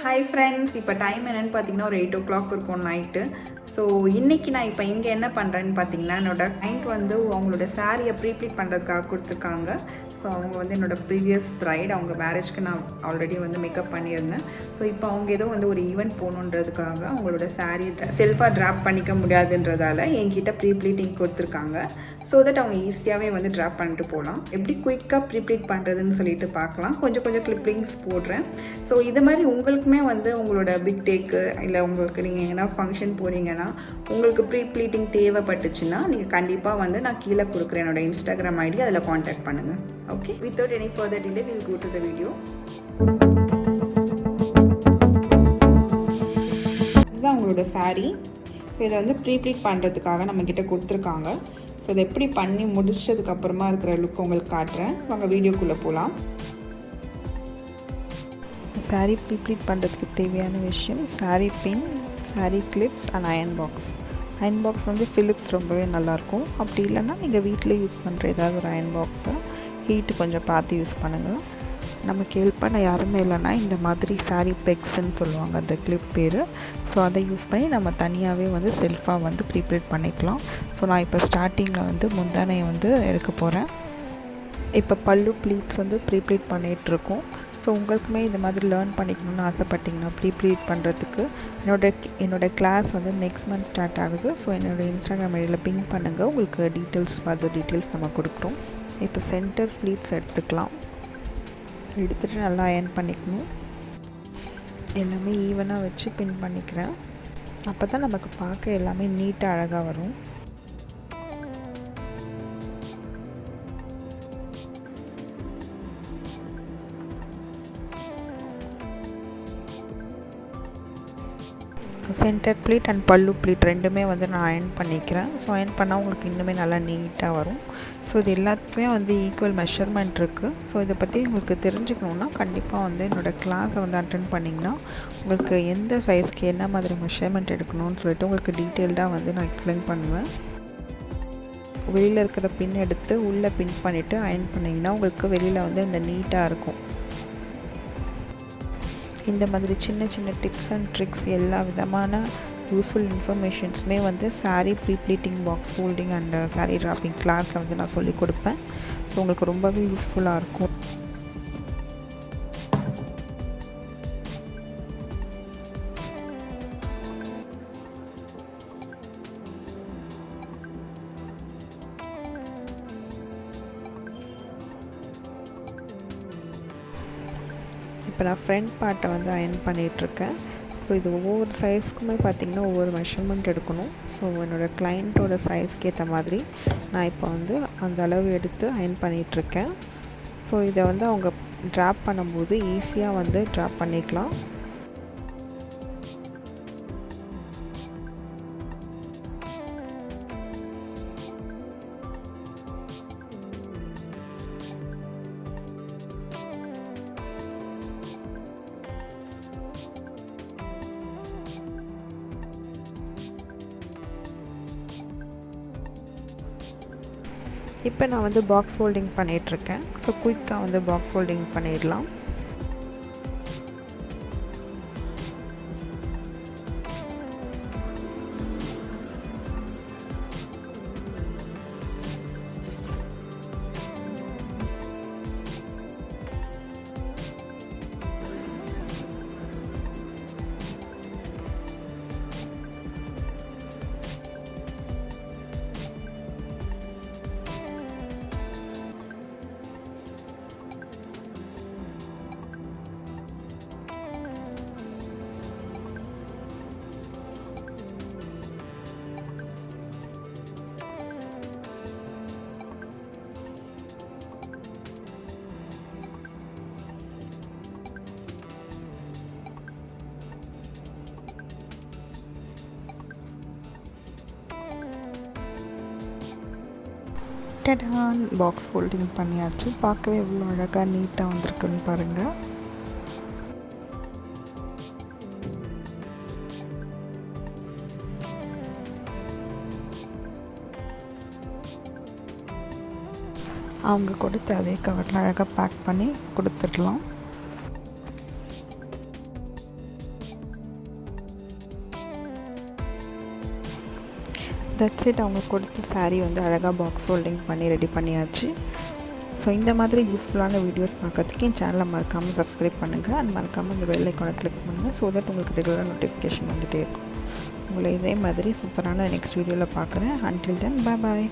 Hi friends, இப்போ time என்னென்னு பார்த்தீங்கன்னா ஒரு 8 o'clock இருக்கும் நைட்டு. ஸோ இன்றைக்கி நான் இப்போ இங்கே என்ன பண்ணுறேன்னு பார்த்தீங்கன்னா, என்னோடய கிளைண்ட் வந்து அவங்களோட சாரியை ப்ரீப்ளீட் பண்ணுறதுக்காக கொடுத்துருக்காங்க. ஸோ அவங்க வந்து என்னோடய ப்ரீவியஸ் ப்ரைட், அவங்க மேரேஜ்க்கு நான் ஆல்ரெடி வந்து மேக்கப் பண்ணியிருந்தேன். ஸோ இப்போ அவங்க ஏதோ வந்து ஒரு ஈவெண்ட் போகணுன்றதுக்காக அவங்களோட சாரீ செல்ஃபாக ட்ராப் பண்ணிக்க முடியாதுன்றதால என்கிட்ட ப்ரீப்ளீட்டிங் கொடுத்துருக்காங்க. ஸோ தட் அவங்க ஈஸியாகவே வந்து ட்ராப் பண்ணிட்டு போகலாம். எப்படி குயிக்காக ப்ரீப்ளீட் பண்ணுறதுன்னு சொல்லிட்டு பார்க்கலாம். கொஞ்சம் கிளிப்பிங்ஸ் போடுறேன். ஸோ இது மாதிரி உங்களுக்குமே வந்து உங்களோட பிக் டேக்கு இல்லை உங்களுக்கு நீங்கள் எங்கன்னா ஃபங்க்ஷன் போகிறீங்கன்னா உங்களுக்கு ப்ரீப்ளீட்டிங் தேவைப்பட்டுச்சுன்னா நீங்கள் கண்டிப்பாக வந்து நான் கீழே கொடுக்குறேன் என்னோடய இன்ஸ்டாகிராம் ஐடி, அதில் காண்டாக்ட் பண்ணுங்கள். Okay, without any further delay will go to the video. இதுதான் உங்களோட சாரீ. ஸோ இதை வந்து ப்ரீப்ளீட் பண்ணுறதுக்காக நம்மக்கிட்ட கொடுத்துருக்காங்க. ஸோ இதை எப்படி பண்ணி முடிச்சதுக்கப்புறமா இருக்கிற லுக் உங்களுக்கு காட்டுறேன். வாங்க வீடியோக்குள்ளே போகலாம். சாரீ ப்ரீப்ளீட் பண்ணுறதுக்கு தேவையான விஷயம் sari pin, sari clips and iron box. Iron box வந்து ஃபிலிப்ஸ் ரொம்பவே நல்லாயிருக்கும். அப்படி இல்லைன்னா நீங்கள் வீட்டில் யூஸ் பண்ணுற ஏதாவது ஒரு அயன் பாக்ஸை ஹீட்டு கொஞ்சம் பார்த்து யூஸ் பண்ணுங்கள். நமக்கு ஹெல்ப் பண்ண யாருமே இல்லைன்னா இந்த மாதிரி சாரீ பெக்ஸ்ன்னு சொல்லுவாங்க அந்த கிளிப் பேர். ஸோ அதை யூஸ் பண்ணி நம்ம தனியாகவே வந்து செல்ஃபாக வந்து ப்ரீப்ளீட் பண்ணிக்கலாம். ஸோ நான் இப்போ ஸ்டார்டிங்கில் வந்து முந்தானையை வந்து எடுக்க போகிறேன். இப்போ பல்லு ப்ளீட்ஸ் வந்து ப்ரீப்ளீட் பண்ணிகிட்ருக்கோம். ஸோ உங்களுக்குமே இந்த மாதிரி லேர்ன் பண்ணிக்கணும்னு ஆசைப்பட்டிங்கன்னா ப்ரீப்ளீட் பண்ணுறதுக்கு என்னோடய கிளாஸ் வந்து நெக்ஸ்ட் மந்த் ஸ்டார்ட் ஆகுது. ஸோ என்னோடய இன்ஸ்டாகிராம் ஐடியில் பிங்க் பண்ணுங்கள். உங்களுக்கு ஃபர்தர் டீட்டெயில்ஸ் நம்ம கொடுக்குறோம். இப்போ சென்டர் ப்ளீட்ஸ் எடுத்துகிட்டு நல்லா அயர்ன் பண்ணிக்கணும். எல்லாமே ஈவனாக வச்சு பின் பண்ணிக்கிறேன். அப்போ தான் நமக்கு பார்க்க எல்லாமே நீட்டாக அழகாக வரும். சென்டர் ப்ளீட் அண்ட் பல்லு ப்ளீட் ரெண்டுமே வந்து நான் அயர்ன் பண்ணிக்கிறேன். ஸோ அயர்ன் பண்ணால் உங்களுக்கு இன்னுமே நல்லா நீட்டாக வரும். ஸோ இது எல்லாத்துக்குமே வந்து ஈக்குவல் மெஷர்மெண்ட் இருக்குது. ஸோ இதை பற்றி உங்களுக்கு தெரிஞ்சுக்கணுன்னா கண்டிப்பாக வந்து என்னோடய கிளாஸை வந்து அட்டென்ட் பண்ணிங்கன்னா உங்களுக்கு எந்த சைஸ்க்கு என்ன மாதிரி மெஷர்மெண்ட் எடுக்கணும்னு சொல்லிட்டு உங்களுக்கு டீட்டெயில்டாக வந்து நான் எக்ஸ்பிளைன் பண்ணுவேன். வெளியில் இருக்கிற பின் எடுத்து உள்ளே பின் பண்ணிவிட்டு அயர்ன் பண்ணிங்கன்னா உங்களுக்கு வெளியில் வந்து இந்த நீட்டாக இருக்கும். இந்த மாதிரி சின்ன டிப்ஸ் அண்ட் ட்ரிக்ஸ் எல்லா விதமான யூஸ்ஃபுல் இன்ஃபர்மேஷன்ஸுமே வந்து sari prepleating, box folding and sari draping கிளாஸில் வந்து நான் சொல்லிக் கொடுப்பேன். ஸோ உங்களுக்கு ரொம்பவே யூஸ்ஃபுல்லாக இருக்கும். இப்போ நான் ஃப்ரண்ட் பார்ட்டை வந்து அயர்ன் பண்ணிகிட்ருக்கேன். ஸோ இது ஒவ்வொரு சைஸ்க்குமே பார்த்திங்கன்னா ஒவ்வொரு மெஷர்மெண்ட் எடுக்கணும். ஸோ என்னோடய கிளைண்ட்டோட சைஸ்க்கு ஏற்ற மாதிரி நான் இப்போ வந்து அந்த அளவு எடுத்து அயர்ன் பண்ணிகிட்ருக்கேன். ஸோ இதை வந்து அவங்க ட்ராப் பண்ணும்போது ஈஸியாக வந்து ட்ராப் பண்ணிக்கலாம். இப்போ நான் வந்து பாக்ஸ் ஃபோல்டிங் பண்ணிகிட்ருக்கேன். ஸோ குயிக்காக வந்து பாக்ஸ் ஃபோல்டிங் பண்ணிடலாம். டடான், பாக்ஸ் ஃபோல்டிங் பண்ணியாச்சு. பார்க்கவே எவ்வளோ அழகாக நீட்டாக வந்திருக்குன்னு பாருங்கள். அவங்க கொடுத்து அதே கவரில் அழகாக பேக் பண்ணி கொடுத்துடலாம். That's it. அவங்க கொடுத்த சாரீ வந்து அழகாக பாக்ஸ் ஹோல்டிங் பண்ணி ரெடி பண்ணியாச்சு. ஸோ இந்த மாதிரி யூஸ்ஃபுல்லான வீடியோஸ் பார்க்கறதுக்கு என் சேனலை மறக்காமல் சப்ஸ்கிரைப் பண்ணுங்கள் அண்ட் மறக்காமல் இந்த பெல் ஐக்கானை கிளிக் பண்ணுங்கள். ஸோ தட் உங்களுக்கு ரெகுலராக நோட்டிஃபிகேஷன் வந்துகிட்டே இருக்கும். உங்களை இதே மாதிரி சூப்பரான நெக்ஸ்ட் வீடியோவில் பார்க்குறேன். Until then bye bye.